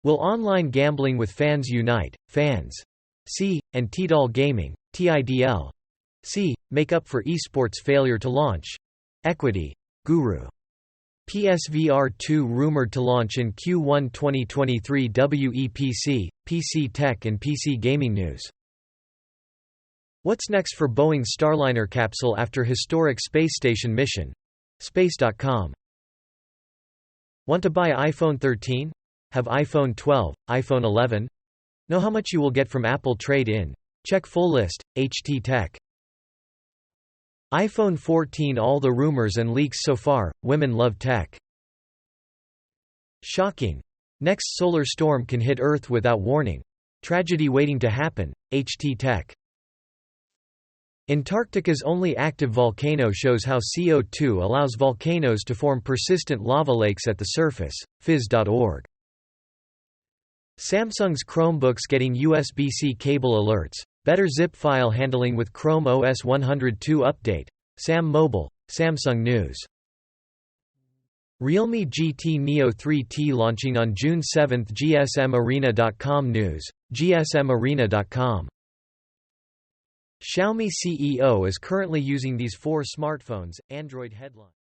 Will online gambling with FansUnite, FANS.C, and Tiidal Gaming, TIDL.C, make up for esports failure to launch? Equity. Guru. PSVR 2 rumored to launch in Q1 2023. WEPC, PC Tech and PC Gaming News. What's next for Boeing's Starliner capsule after historic space station mission? Space.com. Want to buy iPhone 13? Have iPhone 12, iPhone 11? Know how much you will get from Apple trade-in? Check full list, HT Tech. iPhone 14. All the rumors and leaks so far, women love tech. Shocking. Next solar storm can hit Earth without warning. Tragedy waiting to happen, HT Tech. Antarctica's only active volcano shows how CO2 allows volcanoes to form persistent lava lakes at the surface, phys.org. Samsung's Chromebooks getting USB-C cable alerts. Better zip file handling with Chrome OS 102 update. Sam Mobile, Samsung News. Realme GT Neo 3T launching on June 7. GSMArena.com News, GSMArena.com. Xiaomi CEO is currently using these 4 smartphones. Android headline.